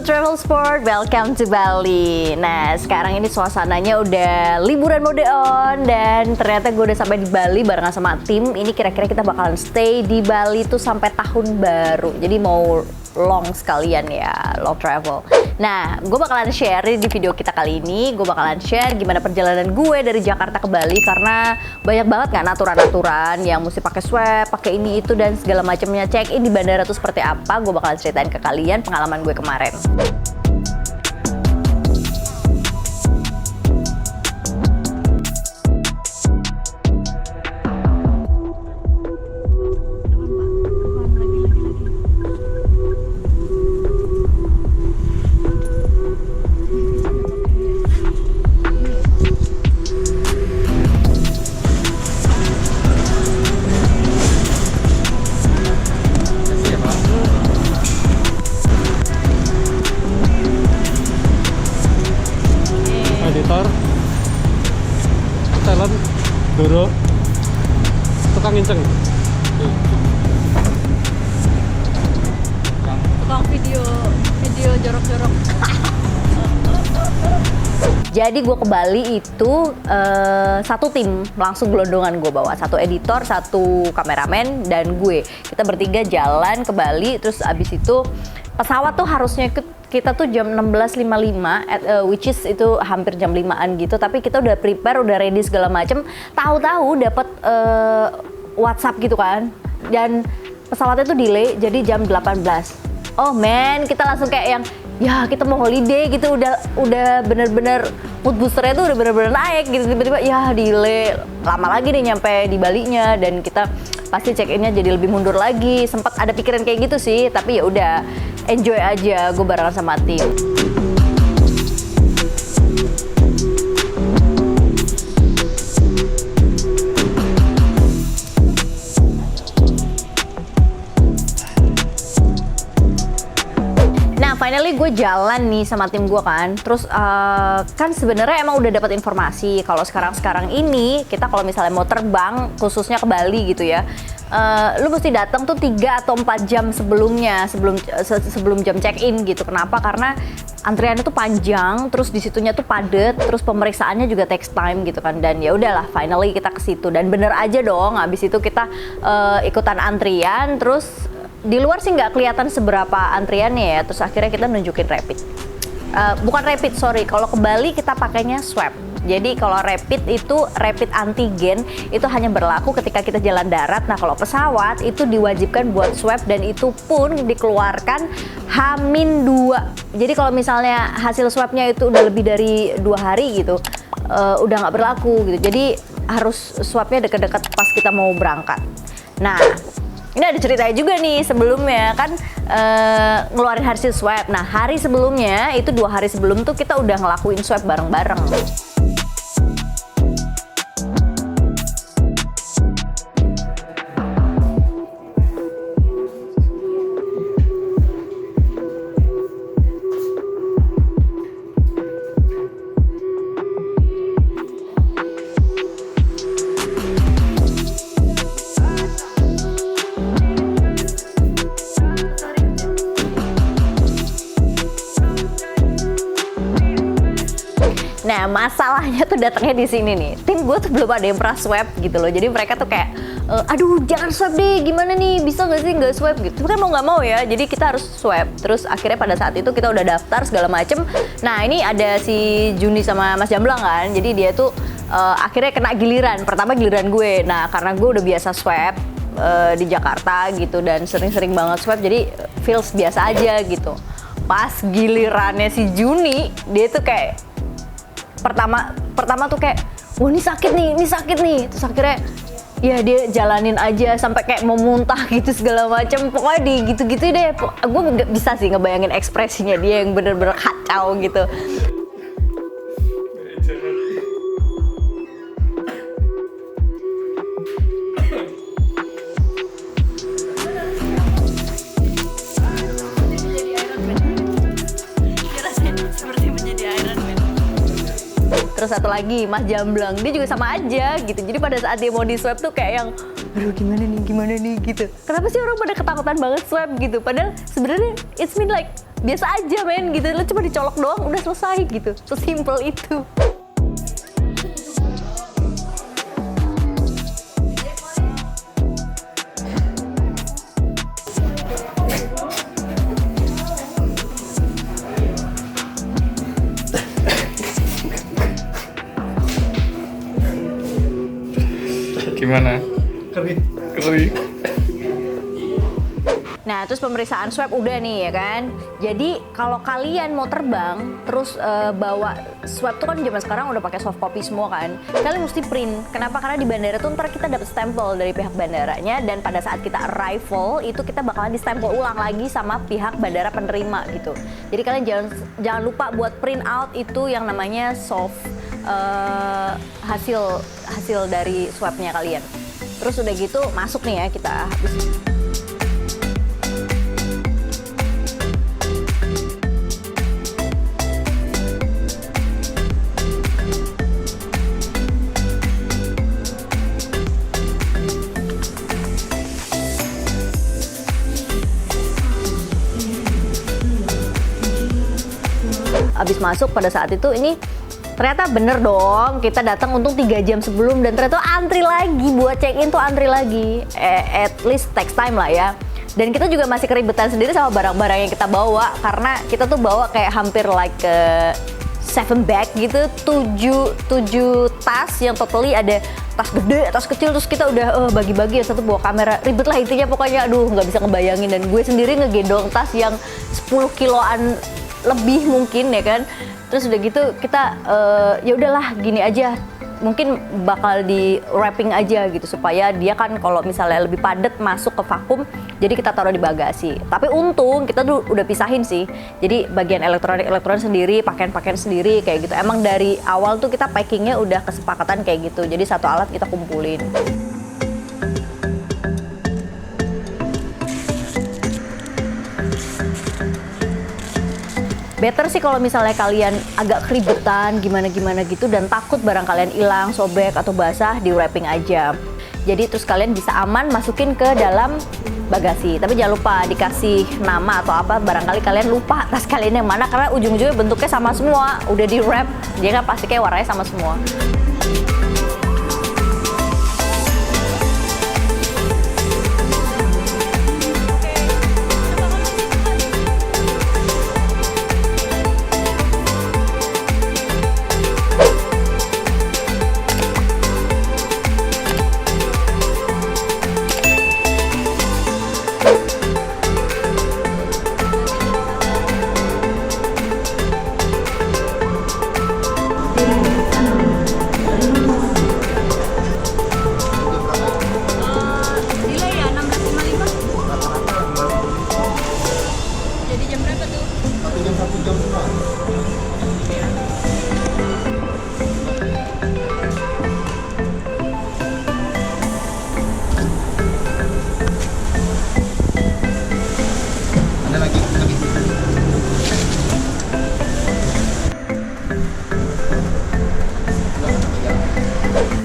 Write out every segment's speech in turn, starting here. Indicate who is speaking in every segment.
Speaker 1: Travel Sport, welcome to Bali. Nah, sekarang ini suasananya udah liburan mode on dan ternyata gue udah sampai di Bali barengan sama tim. Ini kira-kira kita bakalan stay di Bali tuh sampai tahun baru. Jadi mau long sekalian ya, long travel. Nah, gue bakalan share di video kita kali ini. Gue bakalan share gimana perjalanan gue dari Jakarta ke Bali karena banyak banget kan aturan-aturan yang mesti pakai swab, pakai ini itu dan segala macamnya. Check in di bandara tuh seperti apa? Gue bakalan ceritain ke kalian pengalaman gue kemarin.
Speaker 2: Editor talent dulu tukang nginceng
Speaker 1: Tukang video jorok-jorok. Jadi gue ke Bali itu satu tim, langsung gelondongan gue bawa. Satu editor, satu kameramen, dan gue. Kita bertiga jalan ke Bali, terus abis itu pesawat tuh harusnya kita tuh jam 16.55, which is itu hampir jam 5-an gitu. Tapi kita udah prepare, udah ready segala macem. Tahu-tahu dapat WhatsApp gitu kan. Dan pesawatnya tuh delay, jadi jam 18. Oh man, kita langsung kayak yang ya kita mau holiday gitu, udah bener-bener mood boosternya tuh udah bener-bener naik gitu, tiba-tiba ya delay lama lagi nih nyampe di Balinya dan kita pasti check innya jadi lebih mundur lagi. Sempat ada pikiran kayak gitu sih, tapi ya udah enjoy aja, gue barengan sama tim. Finally gue jalan nih sama tim gue kan, terus kan sebenarnya emang udah dapat informasi kalau sekarang ini kita kalau misalnya mau terbang khususnya ke Bali gitu ya, lu mesti datang tuh 3 atau 4 jam sebelumnya, sebelum jam check in gitu. Kenapa? Karena antriannya tuh panjang, terus di situnya tuh padet, terus pemeriksaannya juga takes time gitu kan. Dan ya udahlah, finally kita ke situ dan bener aja dong. Habis itu kita ikutan antrian, terus di luar sih nggak kelihatan seberapa antriannya ya, terus akhirnya kita nunjukin rapid. Bukan rapid, sorry, kalau ke Bali kita pakainya swab. Jadi kalau rapid itu rapid antigen, itu hanya berlaku ketika kita jalan darat. Nah kalau pesawat itu diwajibkan buat swab dan itu pun dikeluarkan H-2. Jadi kalau misalnya hasil swabnya itu udah lebih dari 2 hari gitu, udah nggak berlaku gitu. Jadi harus swabnya deket-deket pas kita mau berangkat. Nah, ini ada ceritanya juga nih sebelumnya kan, ngeluarin hasil swab. Nah hari sebelumnya itu 2 hari sebelum tuh kita udah ngelakuin swab bareng-bareng. Nah masalahnya tuh datangnya di sini nih, tim gue tuh belum ada yang pernah swab gitu loh. Jadi mereka tuh kayak, aduh jangan swab deh, gimana nih, bisa nggak sih nggak swab gitu. Tapi kan mau nggak mau ya, jadi kita harus swab. Terus akhirnya pada saat itu kita udah daftar segala macem. Nah ini ada si Juni sama Mas Jamblang kan, jadi dia tuh akhirnya kena giliran. Pertama giliran gue, nah karena gue udah biasa swab di Jakarta gitu dan sering-sering banget swab, jadi feels biasa aja gitu. Pas gilirannya si Juni, dia tuh kayak pertama tuh kayak, wah ini sakit nih, terus akhirnya ya dia jalanin aja sampai kayak mau muntah gitu segala macam. Pokoknya di gitu-gitu deh, gue nggak bisa sih ngebayangin ekspresinya dia yang bener-bener kacau gitu. Terus satu lagi Mas Jamblang, dia juga sama aja gitu. Jadi pada saat dia mau di swab tuh kayak yang, aduh gimana nih gitu. Kenapa sih orang pada ketakutan banget swab gitu? Padahal sebenarnya it's mean like biasa aja men gitu, lo cuma dicolok doang udah selesai gitu, sesimpel itu.
Speaker 3: Gimana? Kering.
Speaker 1: Nah, terus pemeriksaan swab udah nih ya kan. Jadi kalau kalian mau terbang terus bawa swab tuh kan zaman sekarang udah pakai soft copy semua kan. Kalian mesti print. Kenapa? Karena di bandara tuh ntar kita dapat stempel dari pihak bandaranya dan pada saat kita arrival itu kita bakalan distempel ulang lagi sama pihak bandara penerima gitu. Jadi kalian jangan lupa buat print out itu yang namanya soft hasil dari swabnya kalian. Terus udah gitu masuk nih ya kita habis. Abis masuk pada saat itu ini ternyata bener dong, kita datang untung 3 jam sebelum dan ternyata antri lagi buat check in tuh antri lagi, at least takes time lah ya. Dan kita juga masih keribetan sendiri sama barang-barang yang kita bawa karena kita tuh bawa kayak hampir like 7 bag gitu, 7 tas yang totally ada tas gede, tas kecil, terus kita udah bagi-bagi, yang satu bawa kamera, ribet lah intinya pokoknya, aduh nggak bisa ngebayangin. Dan gue sendiri ngegendong tas yang 10 kiloan lebih mungkin ya kan. Terus udah gitu kita ya udahlah gini aja, mungkin bakal di wrapping aja gitu supaya dia kan kalau misalnya lebih padat masuk ke vakum, jadi kita taruh di bagasi. Tapi untung kita tuh udah pisahin sih, jadi bagian elektronik sendiri, pakaian sendiri kayak gitu. Emang dari awal tuh kita packingnya udah kesepakatan kayak gitu, jadi satu alat kita kumpulin. Better sih kalau misalnya kalian agak keribetan gimana gitu dan takut barang kalian hilang, sobek atau basah, di wrapping aja. Jadi terus kalian bisa aman masukin ke dalam bagasi. Tapi jangan lupa dikasih nama atau apa, barangkali kalian lupa tas kalian yang mana karena ujung-ujungnya bentuknya sama semua, udah di wrap, dia kan pasti kayak warnanya sama semua.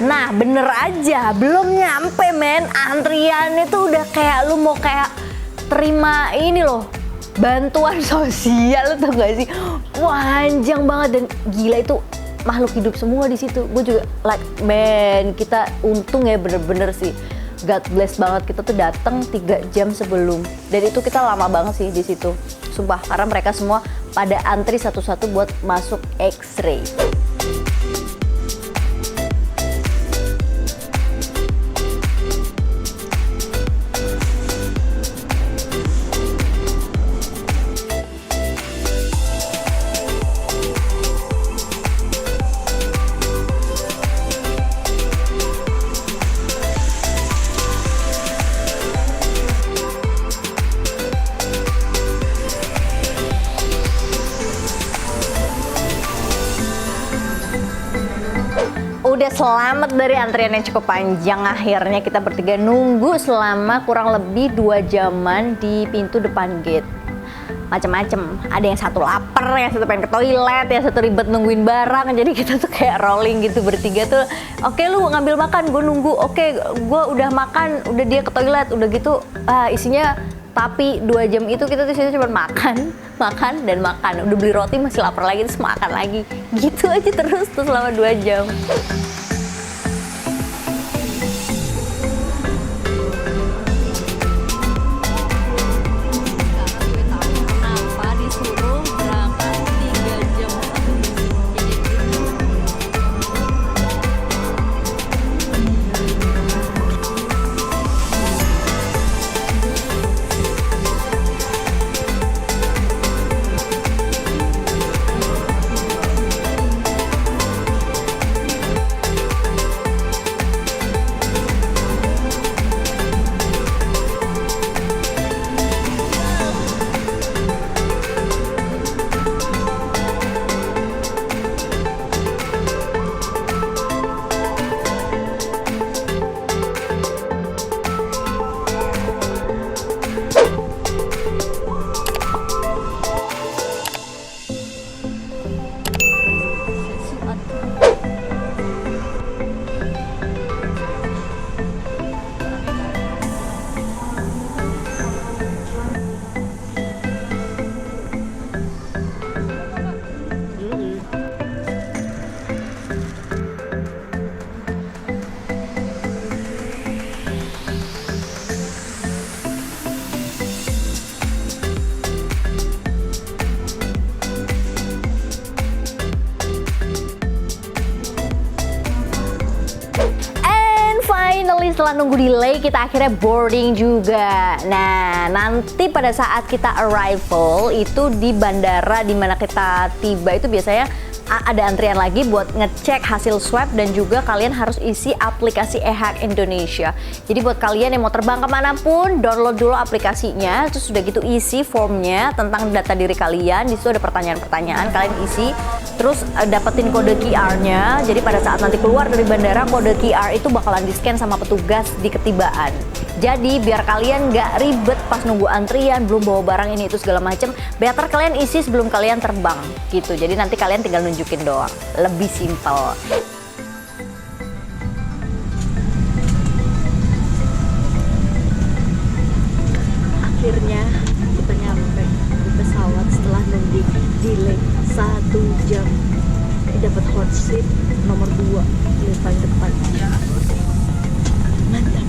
Speaker 1: Nah bener aja, belum nyampe men, antriannya tuh udah kayak lu mau kayak terima ini loh, bantuan sosial, lu tau gak sih? Panjang banget dan gila, itu makhluk hidup semua di situ. Gue juga like man, kita untung ya bener-bener sih, God bless banget, kita tuh datang 3 jam sebelum. Dan itu kita lama banget sih di situ, sumpah, karena mereka semua pada antri satu-satu buat masuk X-ray. Udah selamat dari antrian yang cukup panjang, akhirnya kita bertiga nunggu selama kurang lebih 2 jaman di pintu depan gate. Macem-macem, ada yang satu lapar, yang satu pengen ke toilet, yang satu ribet nungguin barang. Jadi kita tuh kayak rolling gitu bertiga tuh, oke lu ngambil makan, gue nunggu, oke gue udah makan, udah dia ke toilet, udah gitu isinya. Tapi 2 jam itu kita di situ cuma makan, makan dan makan. Udah beli roti masih lapar lagi, terus makan lagi. Gitu aja terus tuh selama 2 jam. Setelah nunggu delay, kita akhirnya boarding juga. Nah, nanti pada saat kita arrival itu di bandara di mana kita tiba itu biasanya ada antrian lagi buat ngecek hasil swab dan juga kalian harus isi aplikasi eHAG Indonesia. Jadi buat kalian yang mau terbang kemanapun, download dulu aplikasinya, terus sudah gitu isi formnya tentang data diri kalian. Di situ ada pertanyaan-pertanyaan, kalian isi, terus dapetin kode QR-nya. Jadi pada saat nanti keluar dari bandara, kode QR itu bakalan di-scan sama petugas di ketibaan. Jadi biar kalian nggak ribet pas nunggu antrian, belum bawa barang ini itu segala macem, better kalian isi sebelum kalian terbang gitu. Jadi nanti kalian tinggal nunjukin doang, lebih simpel.
Speaker 4: Akhirnya kita nyampe di pesawat setelah nunggu delay 1 jam. Dapat hot seat nomor 2 di paling depan. Mantap.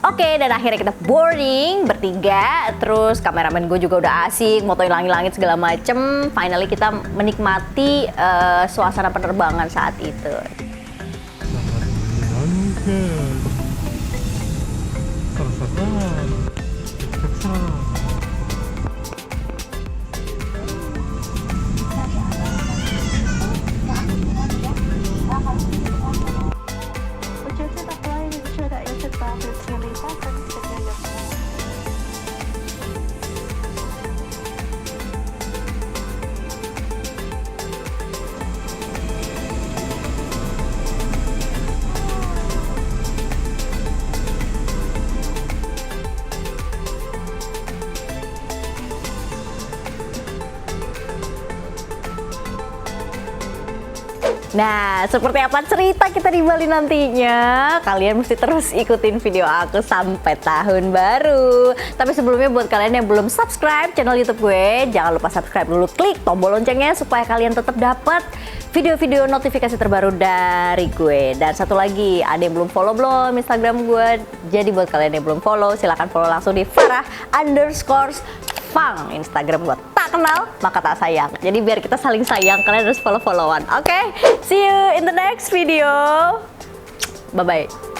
Speaker 1: Oke, dan akhirnya kita boarding bertiga. Terus kameramen gue juga udah asik, motoin langit-langit segala macem. Finally kita menikmati suasana penerbangan saat itu. Nah, seperti apa cerita kita di Bali nantinya? Kalian mesti terus ikutin video aku sampai tahun baru. Tapi sebelumnya buat kalian yang belum subscribe channel YouTube gue, jangan lupa subscribe dulu, klik tombol loncengnya supaya kalian tetap dapat video-video notifikasi terbaru dari gue. Dan satu lagi, ada yang belum follow belum Instagram gue? Jadi buat kalian yang belum follow, silahkan follow langsung di Farah_Fang Instagram gue. Tak kenal maka tak sayang. Jadi biar kita saling sayang, kalian harus follow-followan. Oke, see you in the next video. Bye bye.